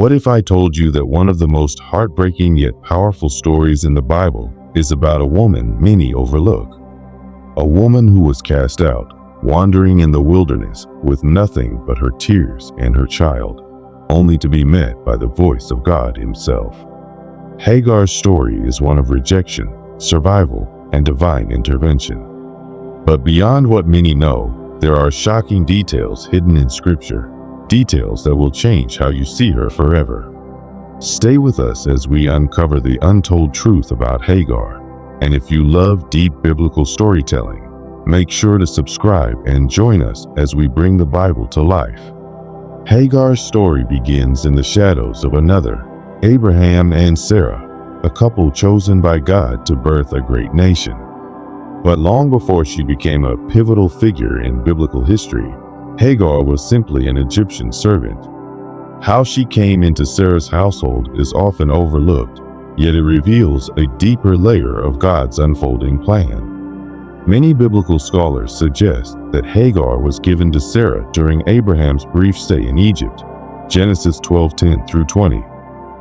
What if I told you that one of the most heartbreaking yet powerful stories in the Bible is about a woman many overlook? A woman who was cast out, wandering in the wilderness with nothing but her tears and her child, only to be met by the voice of God Himself. Hagar's story is one of rejection, survival, and divine intervention. But beyond what many know, there are shocking details hidden in Scripture, details that will change how you see her forever. Stay with us as we uncover the untold truth about Hagar. And if you love deep biblical storytelling, make sure to subscribe and join us as we bring the Bible to life. Hagar's story begins in the shadows of another, Abraham and Sarah, a couple chosen by God to birth a great nation. But long before she became a pivotal figure in biblical history, Hagar was simply an Egyptian servant. How she came into Sarah's household is often overlooked, yet it reveals a deeper layer of God's unfolding plan. Many biblical scholars suggest that Hagar was given to Sarah during Abraham's brief stay in Egypt, Genesis 12:10 through 20.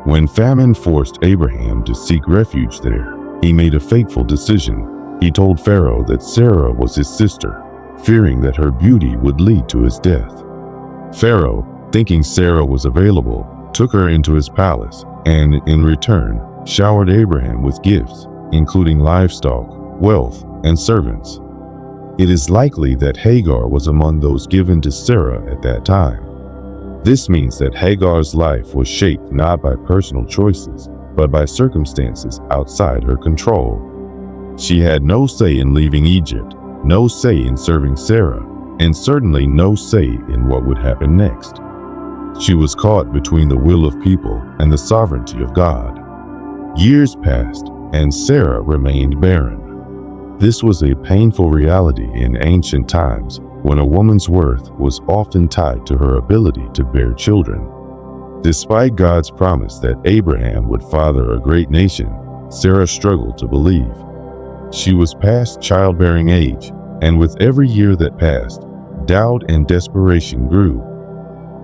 When famine forced Abraham to seek refuge there, he made a fateful decision. He told Pharaoh that Sarah was his sister, fearing that her beauty would lead to his death. Pharaoh, thinking Sarah was available, took her into his palace and, in return, showered Abraham with gifts, including livestock, wealth, and servants. It is likely that Hagar was among those given to Sarah at that time. This means that Hagar's life was shaped not by personal choices, but by circumstances outside her control. She had no say in leaving Egypt, no say in serving Sarah, and certainly no say in what would happen next. She was caught between the will of people and the sovereignty of God. Years passed, and Sarah remained barren. This was a painful reality in ancient times, when a woman's worth was often tied to her ability to bear children. Despite God's promise that Abraham would father a great nation, Sarah struggled to believe. She was past childbearing age, and with every year that passed, doubt and desperation grew.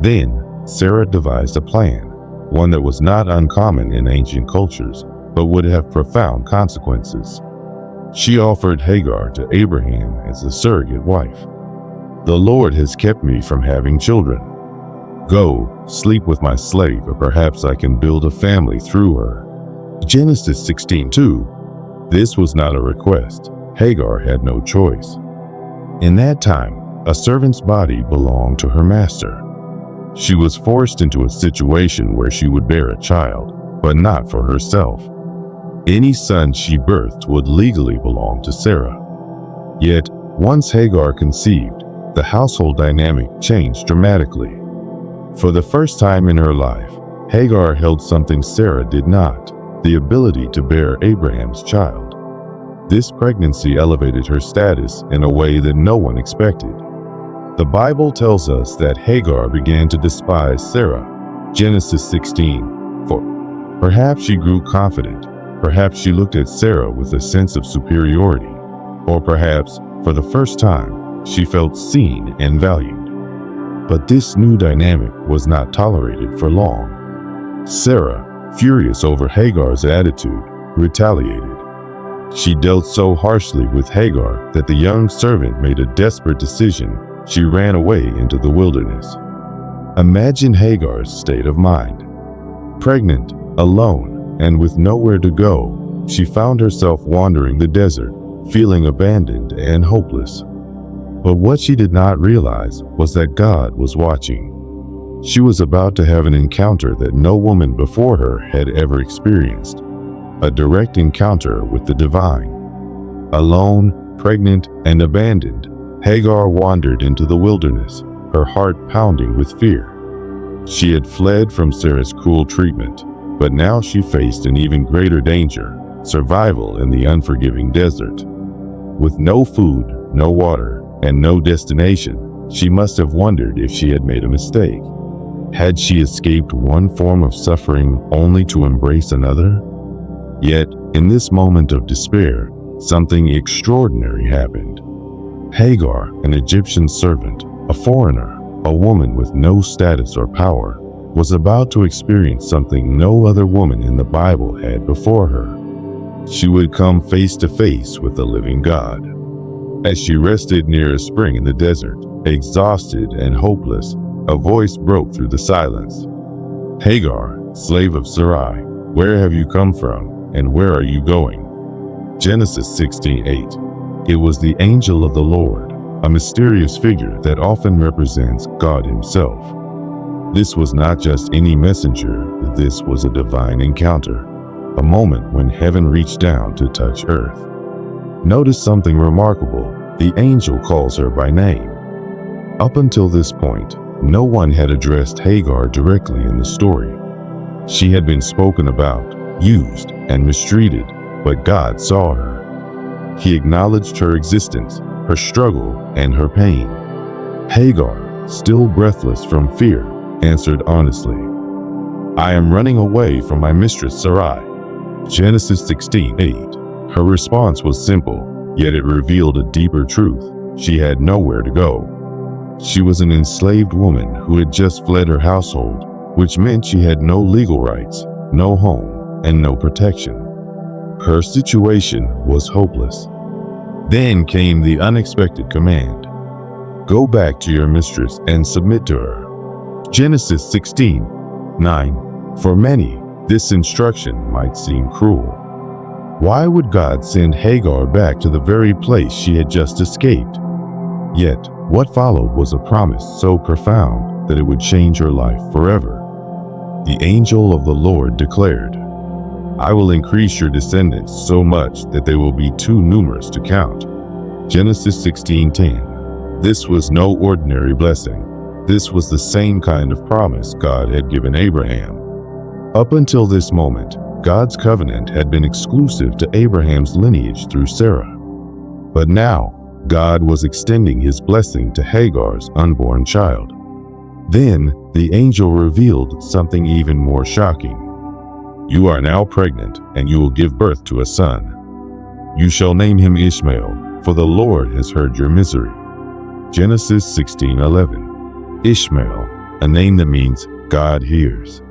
Then, Sarah devised a plan, one that was not uncommon in ancient cultures, but would have profound consequences. She offered Hagar to Abraham as a surrogate wife. "The Lord has kept me from having children. Go, sleep with my slave, or perhaps I can build a family through her." Genesis 16:2. This was not a request. Hagar had no choice. In that time, a servant's body belonged to her master. She was forced into a situation where she would bear a child, but not for herself. Any son she birthed would legally belong to Sarah. Yet, once Hagar conceived, the household dynamic changed dramatically. For the first time in her life, Hagar held something Sarah did not: the ability to bear Abraham's child. This pregnancy elevated her status in a way that no one expected. The Bible tells us that Hagar began to despise Sarah, Genesis 16. For perhaps she grew confident, perhaps she looked at Sarah with a sense of superiority, or perhaps, for the first time, she felt seen and valued. But this new dynamic was not tolerated for long. Sarah, furious over Hagar's attitude, retaliated. She dealt so harshly with Hagar that the young servant made a desperate decision. She ran away into the wilderness. Imagine Hagar's state of mind. Pregnant, alone, and with nowhere to go, she found herself wandering the desert, feeling abandoned and hopeless. But what she did not realize was that God was watching. She was about to have an encounter that no woman before her had ever experienced, a direct encounter with the divine. Alone, pregnant, and abandoned, Hagar wandered into the wilderness, her heart pounding with fear. She had fled from Sarah's cruel treatment, but now she faced an even greater danger: survival in the unforgiving desert. With no food, no water, and no destination, she must have wondered if she had made a mistake. Had she escaped one form of suffering only to embrace another? Yet, in this moment of despair, something extraordinary happened. Hagar, an Egyptian servant, a foreigner, a woman with no status or power, was about to experience something no other woman in the Bible had before her. She would come face to face with the living God. As she rested near a spring in the desert, exhausted and hopeless, a voice broke through the silence. "Hagar, slave of Sarai, where have you come from, and where are you going?" Genesis 16:8. It was the angel of the Lord, a mysterious figure that often represents God himself. This was not just any messenger, this was a divine encounter, a moment when heaven reached down to touch earth. Notice something remarkable. The angel calls her by name. Up until this point, no one had addressed Hagar directly in the story. She had been spoken about, used, and mistreated, but God saw her. He acknowledged her existence, her struggle, and her pain. Hagar, still breathless from fear, answered honestly, "I am running away from my mistress Sarai." Genesis 16:8. Her response was simple, yet it revealed a deeper truth. She had nowhere to go. She was an enslaved woman who had just fled her household, which meant she had no legal rights, no home, and no protection. Her situation was hopeless. Then came the unexpected command. "Go back to your mistress and submit to her." Genesis 16:9. For many, this instruction might seem cruel. Why would God send Hagar back to the very place she had just escaped? Yet, what followed was a promise so profound that it would change her life forever. The angel of the Lord declared, "I will increase your descendants so much that they will be too numerous to count." Genesis 16:10. This was no ordinary blessing. This was the same kind of promise God had given Abraham. Up until this moment, God's covenant had been exclusive to Abraham's lineage through Sarah. But now, God was extending his blessing to Hagar's unborn child. Then, the angel revealed something even more shocking. "You are now pregnant, and you will give birth to a son. You shall name him Ishmael, for the Lord has heard your misery." Genesis 16:11. Ishmael, a name that means God hears.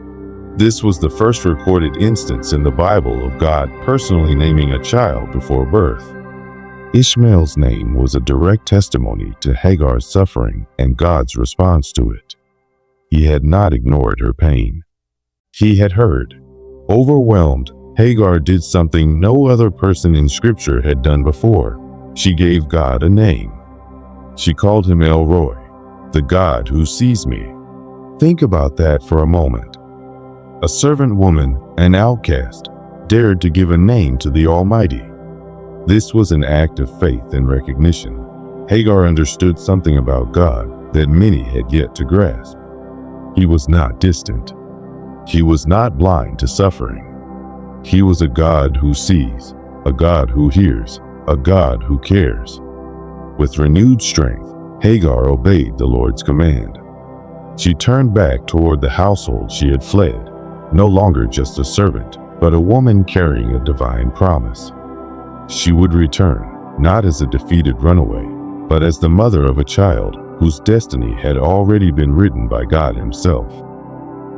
This was the first recorded instance in the Bible of God personally naming a child before birth. Ishmael's name was a direct testimony to Hagar's suffering and God's response to it. He had not ignored her pain. He had heard. Overwhelmed, Hagar did something no other person in Scripture had done before. She gave God a name. She called him El Roi, the God who sees me. Think about that for a moment. A servant woman, an outcast, dared to give a name to the Almighty. This was an act of faith and recognition. Hagar understood something about God that many had yet to grasp. He was not distant. He was not blind to suffering. He was a God who sees, a God who hears, a God who cares. With renewed strength, Hagar obeyed the Lord's command. She turned back toward the household she had fled, no longer just a servant, but a woman carrying a divine promise. She would return, not as a defeated runaway, but as the mother of a child whose destiny had already been written by God himself.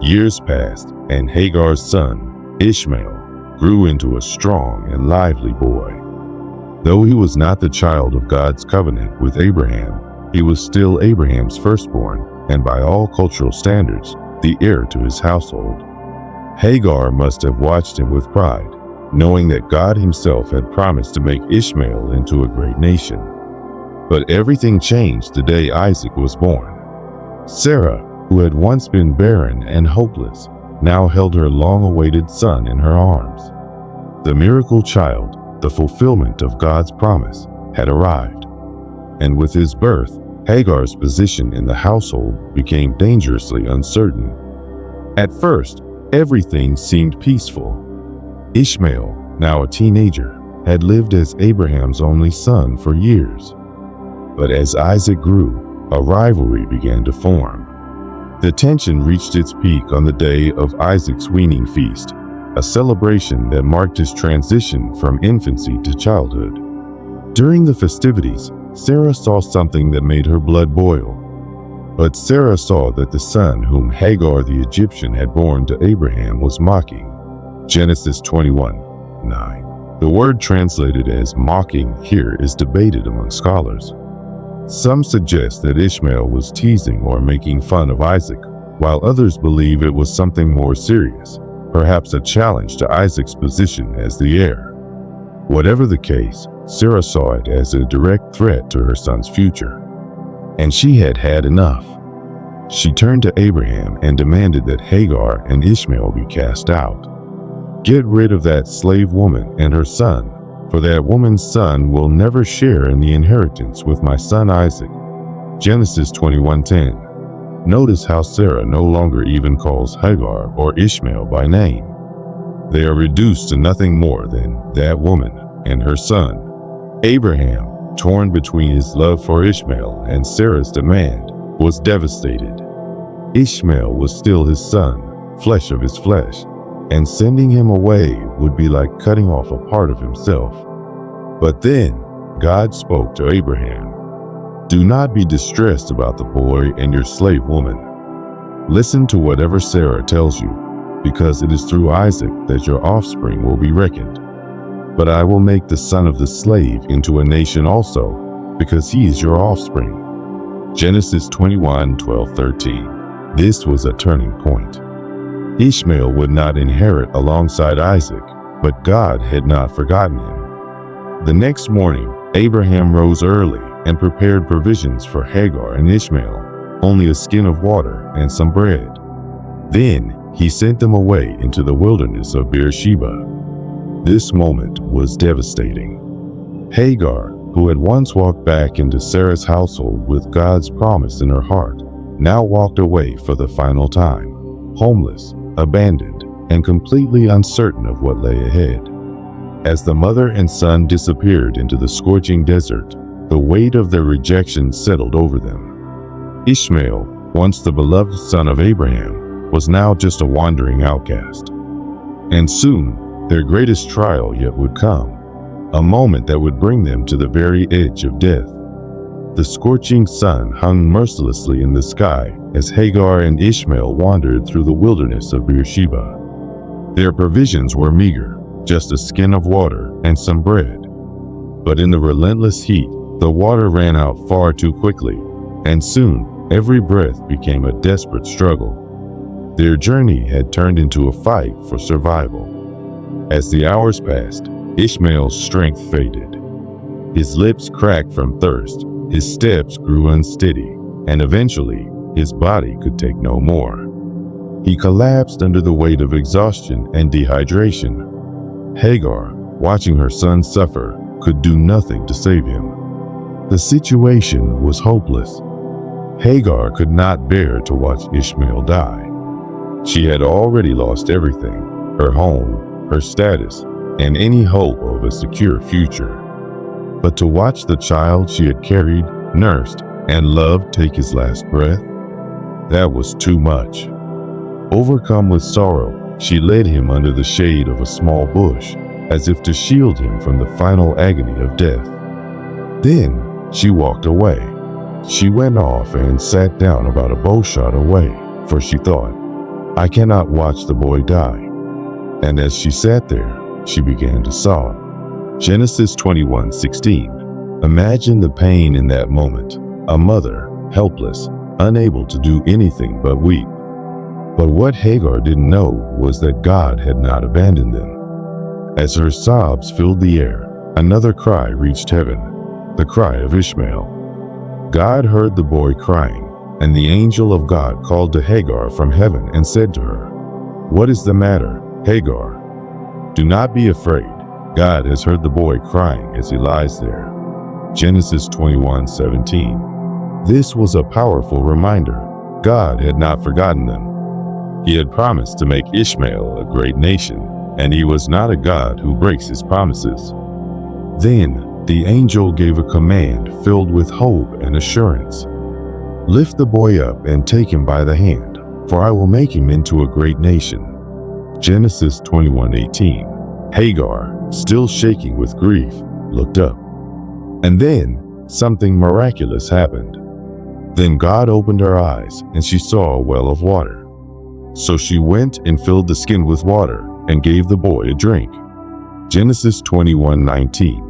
Years passed, and Hagar's son, Ishmael, grew into a strong and lively boy. Though he was not the child of God's covenant with Abraham, he was still Abraham's firstborn, and by all cultural standards, the heir to his household. Hagar must have watched him with pride, knowing that God himself had promised to make Ishmael into a great nation. But everything changed the day Isaac was born. Sarah, who had once been barren and hopeless, now held her long-awaited son in her arms. The miracle child, the fulfillment of God's promise, had arrived. And with his birth, Hagar's position in the household became dangerously uncertain. At first, everything seemed peaceful. Ishmael, now a teenager, had lived as Abraham's only son for years. But as Isaac grew, a rivalry began to form. The tension reached its peak on the day of Isaac's weaning feast, a celebration that marked his transition from infancy to childhood. During the festivities, Sarah saw something that made her blood boil. But Sarah saw that the son whom Hagar the Egyptian had borne to Abraham was mocking. Genesis 21:9. The word translated as mocking here is debated among scholars. Some suggest that Ishmael was teasing or making fun of Isaac, while others believe it was something more serious, perhaps a challenge to Isaac's position as the heir. Whatever the case, Sarah saw it as a direct threat to her son's future, and she had had enough. She turned to Abraham and demanded that Hagar and Ishmael be cast out. Get rid of that slave woman and her son, for that woman's son will never share in the inheritance with my son Isaac. Genesis 21:10. Notice how Sarah no longer even calls Hagar or Ishmael by name. They are reduced to nothing more than that woman and her son. Abraham, torn between his love for Ishmael and Sarah's demand, was devastated. Ishmael was still his son, flesh of his flesh, and sending him away would be like cutting off a part of himself. But then God spoke to Abraham, "Do not be distressed about the boy and your slave woman. Listen to whatever Sarah tells you, because it is through Isaac that your offspring will be reckoned. But I will make the son of the slave into a nation also, because he is your offspring." Genesis 21:12-13. This was a turning point. Ishmael would not inherit alongside Isaac, but God had not forgotten him. The next morning, Abraham rose early and prepared provisions for Hagar and Ishmael, only a skin of water and some bread. Then he sent them away into the wilderness of Beersheba. This moment was devastating. Hagar, who had once walked back into Sarah's household with God's promise in her heart, now walked away for the final time, homeless, abandoned, and completely uncertain of what lay ahead. As the mother and son disappeared into the scorching desert, the weight of their rejection settled over them. Ishmael, once the beloved son of Abraham, was now just a wandering outcast. And soon, their greatest trial yet would come, a moment that would bring them to the very edge of death. The scorching sun hung mercilessly in the sky as Hagar and Ishmael wandered through the wilderness of Beersheba. Their provisions were meager, just a skin of water and some bread. But in the relentless heat, the water ran out far too quickly, and soon every breath became a desperate struggle. Their journey had turned into a fight for survival. As the hours passed, Ishmael's strength faded. His lips cracked from thirst, his steps grew unsteady, and eventually, his body could take no more. He collapsed under the weight of exhaustion and dehydration. Hagar, watching her son suffer, could do nothing to save him. The situation was hopeless. Hagar could not bear to watch Ishmael die. She had already lost everything, her home, her status, and any hope of a secure future. But to watch the child she had carried, nursed, and loved take his last breath, that was too much. Overcome with sorrow, she led him under the shade of a small bush, as if to shield him from the final agony of death. Then she walked away. She went off and sat down about a bowshot away, for she thought, "I cannot watch the boy die." And as she sat there, she began to sob. Genesis 21:16. Imagine the pain in that moment. A mother, helpless, unable to do anything but weep. But what Hagar didn't know was that God had not abandoned them. As her sobs filled the air, another cry reached heaven, the cry of Ishmael. God heard the boy crying, and the angel of God called to Hagar from heaven and said to her, "What is the matter, Hagar? Do not be afraid. God has heard the boy crying as he lies there." Genesis 21:17. This was a powerful reminder. God had not forgotten them. He had promised to make Ishmael a great nation, and he was not a God who breaks his promises. Then the angel gave a command filled with hope and assurance. "Lift the boy up and take him by the hand, for I will make him into a great nation." Genesis 21:18. Hagar, still shaking with grief, looked up. And then something miraculous happened. Then God opened her eyes, and she saw a well of water. So she went and filled the skin with water and gave the boy a drink. Genesis 21:19.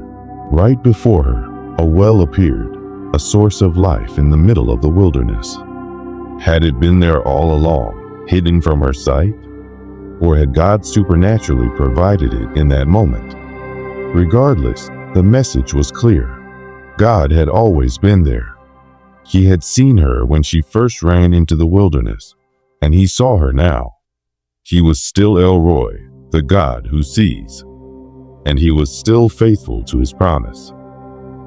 Right before her, a well appeared, a source of life in the middle of the wilderness. Had it been there all along, hidden from her sight? Or had God supernaturally provided it in that moment? Regardless, the message was clear. God had always been there. He had seen her when she first ran into the wilderness, and he saw her now. He was still El Roy, the God who sees, and he was still faithful to his promise.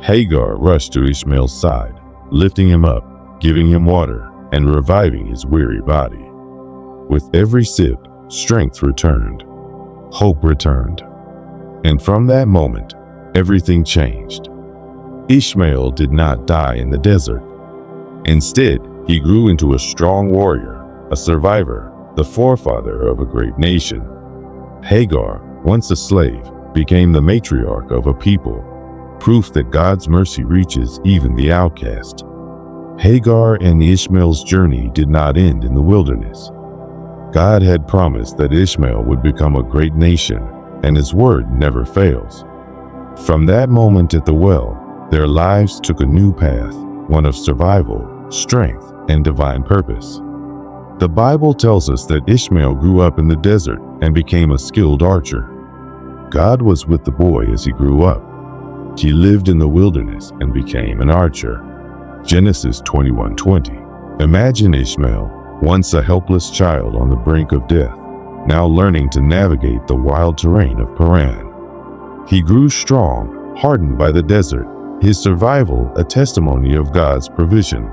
Hagar rushed to Ishmael's side, lifting him up, giving him water, and reviving his weary body. With every sip, strength returned, hope returned, and from that moment, everything changed. Ishmael did not die in the desert. Instead, he grew into a strong warrior, a survivor, the forefather of a great nation. Hagar, once a slave, became the matriarch of a people, proof that God's mercy reaches even the outcast. Hagar and Ishmael's journey did not end in the wilderness. God had promised that Ishmael would become a great nation, and his word never fails. From that moment at the well, their lives took a new path, one of survival, strength, and divine purpose. The Bible tells us that Ishmael grew up in the desert and became a skilled archer. God was with the boy as he grew up. He lived in the wilderness and became an archer. Genesis 21:20. Imagine Ishmael, once a helpless child on the brink of death, now learning to navigate the wild terrain of Paran. He grew strong, hardened by the desert, his survival a testimony of God's provision.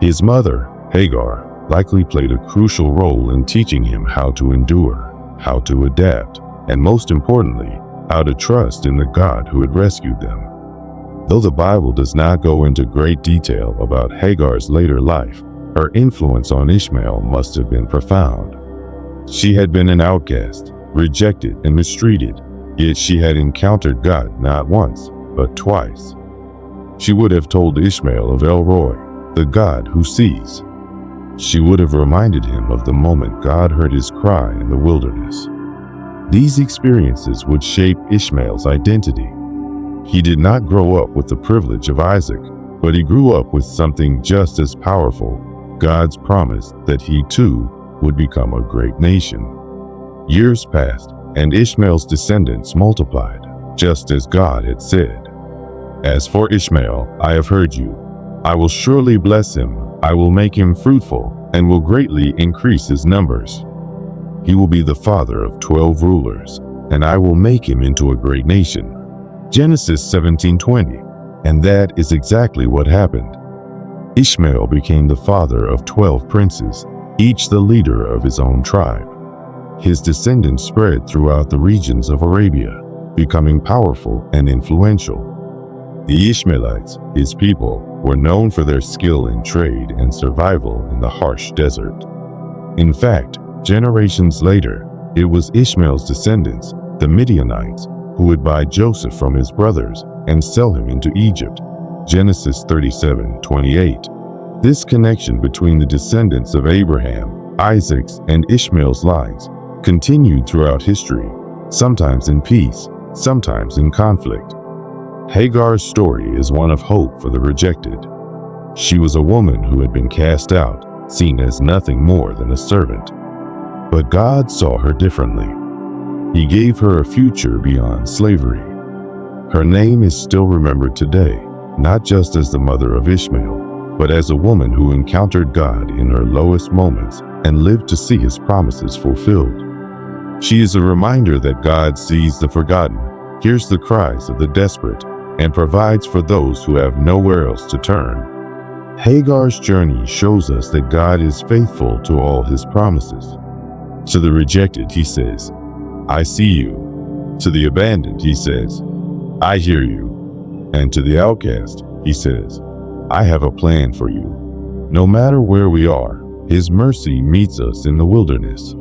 His mother, Hagar, likely played a crucial role in teaching him how to endure, how to adapt, and most importantly, how to trust in the God who had rescued them. Though the Bible does not go into great detail about Hagar's later life, her influence on Ishmael must have been profound. She had been an outcast, rejected and mistreated, yet she had encountered God not once, but twice. She would have told Ishmael of El Roy, the God who sees. She would have reminded him of the moment God heard his cry in the wilderness. These experiences would shape Ishmael's identity. He did not grow up with the privilege of Isaac, but he grew up with something just as powerful, God's promise that he too would become a great nation. Years passed, and Ishmael's descendants multiplied, just as God had said. As for Ishmael, I have heard you. I will surely bless him. I will make him fruitful and will greatly increase his numbers. He will be the father of 12 rulers, and I will make him into a great nation. Genesis 17:20. And that is exactly what happened. Ishmael became the father of 12 princes, each the leader of his own tribe. His descendants spread throughout the regions of Arabia, becoming powerful and influential. The Ishmaelites, his people, were known for their skill in trade and survival in the harsh desert. In fact, generations later, it was Ishmael's descendants, the Midianites, who would buy Joseph from his brothers and sell him into Egypt. Genesis 37:28. This connection between the descendants of Abraham, Isaac's, and Ishmael's lines continued throughout history, sometimes in peace, sometimes in conflict. Hagar's story is one of hope for the rejected. She was a woman who had been cast out, seen as nothing more than a servant. But God saw her differently. He gave her a future beyond slavery. Her name is still remembered today, not just as the mother of Ishmael, but as a woman who encountered God in her lowest moments and lived to see his promises fulfilled. She is a reminder that God sees the forgotten, hears the cries of the desperate, and provides for those who have nowhere else to turn. Hagar's journey shows us that God is faithful to all his promises. To the rejected, he says, I see you. To the abandoned, he says, I hear you. And to the outcast, he says, I have a plan for you. No matter where we are, his mercy meets us in the wilderness.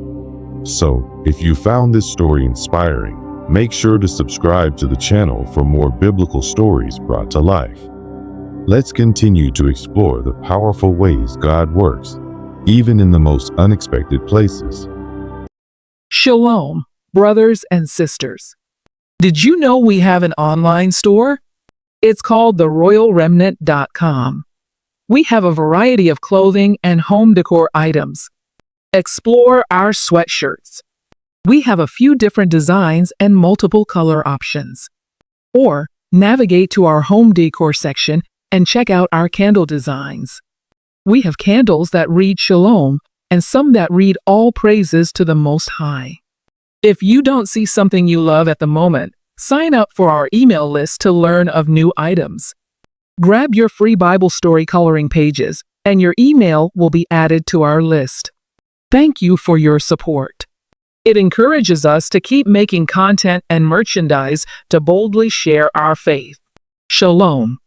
So, if you found this story inspiring, make sure to subscribe to the channel for more biblical stories brought to life. Let's continue to explore the powerful ways God works, even in the most unexpected places. Shalom, brothers and sisters. Did you know we have an online store? It's called theroyalremnant.com. We have a variety of clothing and home decor items. Explore our sweatshirts. We have a few different designs and multiple color options. Or navigate to our home decor section and check out our candle designs. We have candles that read Shalom and some that read All Praises to the Most High. If you don't see something you love at the moment, sign up for our email list to learn of new items. Grab your free Bible story coloring pages, and your email will be added to our list. Thank you for your support. It encourages us to keep making content and merchandise to boldly share our faith. Shalom.